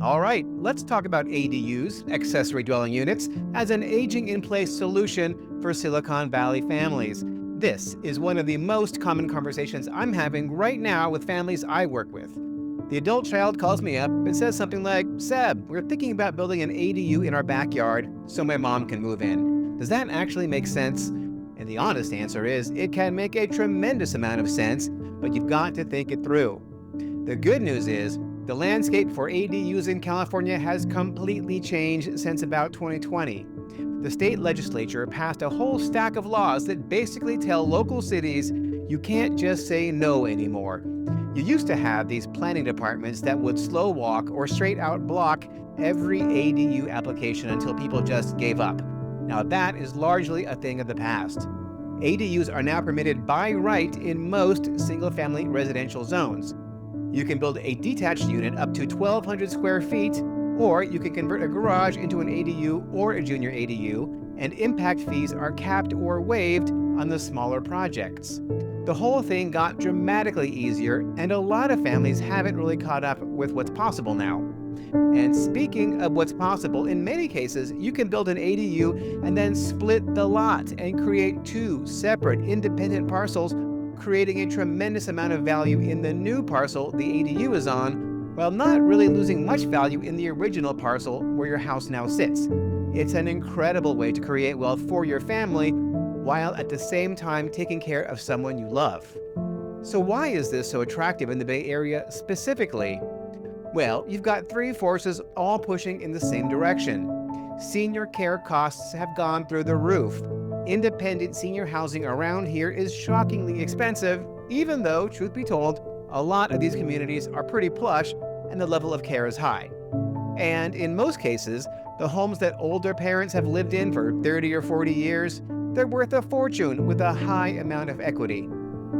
All right, let's talk about ADUs, accessory dwelling units, as an aging-in-place solution for Silicon Valley families. This is one of the most common conversations I'm having right now with families I work with. The adult child calls me up and says something like, "Seb, we're thinking about building an ADU in our backyard so my mom can move in. Does that actually make sense?" And the honest answer is, it can make a tremendous amount of sense, but you've got to think it through. The good news is, the landscape for ADUs in California has completely changed since about 2020. The state legislature passed a whole stack of laws that basically tell local cities you can't just say no anymore. You used to have these planning departments that would slow walk or straight out block every ADU application until people just gave up. Now that is largely a thing of the past. ADUs are now permitted by right in most single-family residential zones. You can build a detached unit up to 1,200 square feet, or you can convert a garage into an ADU or a junior ADU, and impact fees are capped or waived on the smaller projects. The whole thing got dramatically easier, and a lot of families haven't really caught up with what's possible now. And speaking of what's possible, in many cases, you can build an ADU and then split the lot and create two separate independent parcels, creating a tremendous amount of value in the new parcel the ADU is on, while not really losing much value in the original parcel where your house now sits. It's an incredible way to create wealth for your family, while at the same time taking care of someone you love. So why is this so attractive in the Bay Area specifically? Well, you've got three forces all pushing in the same direction. Senior care costs have gone through the roof. Independent senior housing around here is shockingly expensive, even though, truth be told, a lot of these communities are pretty plush and the level of care is high. And in most cases, the homes that older parents have lived in for 30 or 40 years, they're worth a fortune with a high amount of equity.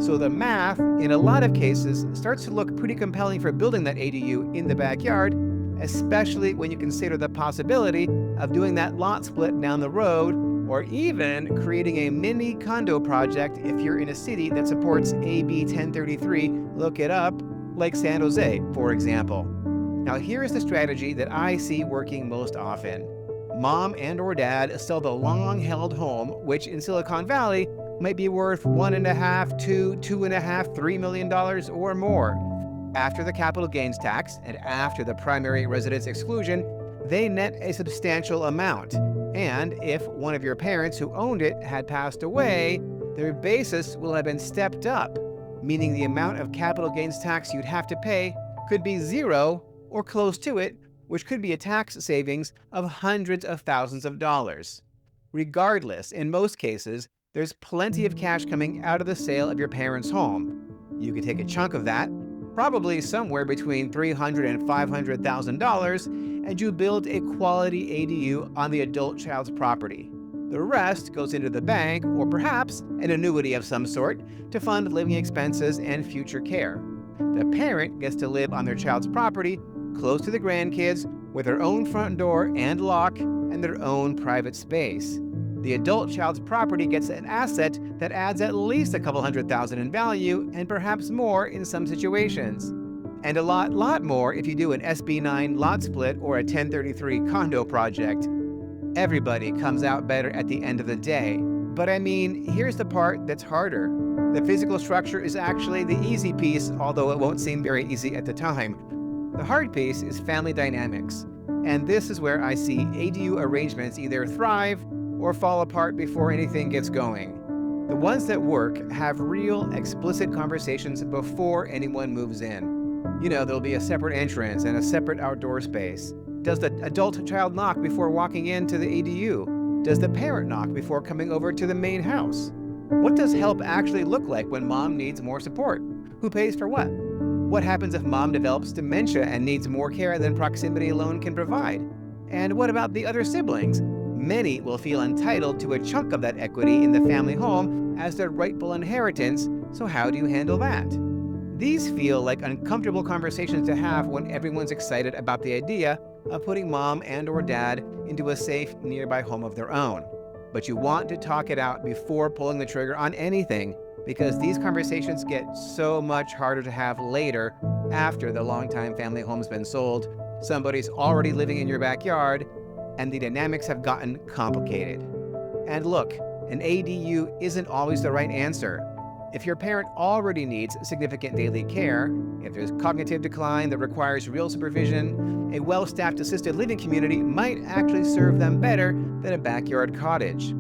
So the math, in a lot of cases, starts to look pretty compelling for building that ADU in the backyard, especially when you consider the possibility of doing that lot split down the road, or even creating a mini condo project if you're in a city that supports AB 1033, look it up, like San Jose, for example. Now here's the strategy that I see working most often. Mom and or dad sell the long-held home, which in Silicon Valley might be worth $1.5 to $2.5, $3 million or more. After the capital gains tax and after the primary residence exclusion, they net a substantial amount. And if one of your parents who owned it had passed away, their basis will have been stepped up, meaning the amount of capital gains tax you'd have to pay could be zero or close to it, which could be a tax savings of hundreds of thousands of dollars. Regardless, in most cases, there's plenty of cash coming out of the sale of your parents' home. You could take a chunk of that, probably somewhere between $300,000 and $500,000, and you build a quality ADU on the adult child's property. The rest goes into the bank, or perhaps an annuity of some sort, to fund living expenses and future care. The parent gets to live on their child's property, close to the grandkids, with their own front door and lock, and their own private space. The adult child's property gets an asset that adds at least a couple $100,000 in value, and perhaps more in some situations. And a lot more if you do an SB 9 lot split or a 1033 condo project. Everybody comes out better at the end of the day. But I mean, here's the part that's harder. The physical structure is actually the easy piece, although it won't seem very easy at the time. The hard piece is family dynamics. And this is where I see ADU arrangements either thrive or fall apart before anything gets going. The ones that work have real, explicit conversations before anyone moves in. You know, there'll be a separate entrance and a separate outdoor space. Does the adult child knock before walking into the ADU? Does the parent knock before coming over to the main house? What does help actually look like when mom needs more support? Who pays for what? What happens if mom develops dementia and needs more care than proximity alone can provide? And what about the other siblings? Many will feel entitled to a chunk of that equity in the family home as their rightful inheritance, so how do you handle that? These feel like uncomfortable conversations to have when everyone's excited about the idea of putting mom and or dad into a safe nearby home of their own. But you want to talk it out before pulling the trigger on anything, because these conversations get so much harder to have later after the longtime family home's been sold, somebody's already living in your backyard, and the dynamics have gotten complicated. And look, an ADU isn't always the right answer. If your parent already needs significant daily care, if there's cognitive decline that requires real supervision, a well-staffed assisted living community might actually serve them better than a backyard cottage.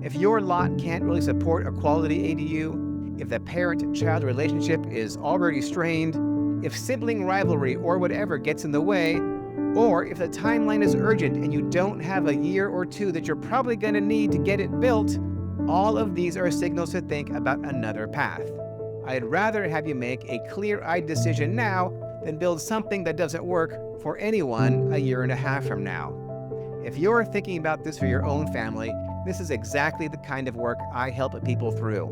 If your lot can't really support a quality ADU, if the parent-child relationship is already strained, if sibling rivalry or whatever gets in the way, or if the timeline is urgent and you don't have a year or two that you're probably going to need to get it built, all of these are signals to think about another path. I'd rather have you make a clear-eyed decision now than build something that doesn't work for anyone a year and a half from now. If you're thinking about this for your own family, this is exactly the kind of work I help people through.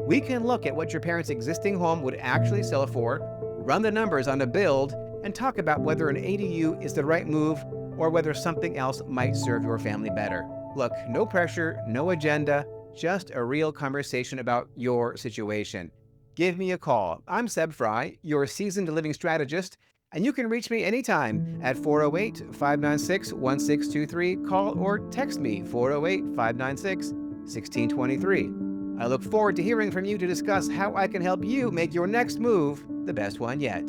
We can look at what your parents' existing home would actually sell for, run the numbers on a build, and talk about whether an ADU is the right move or whether something else might serve your family better. Look, no pressure, no agenda, just a real conversation about your situation. Give me a call. I'm Seb Frey, your seasoned living strategist, and you can reach me anytime at 408-596-1623. Call or text me 408-596-1623. I look forward to hearing from you to discuss how I can help you make your next move the best one yet.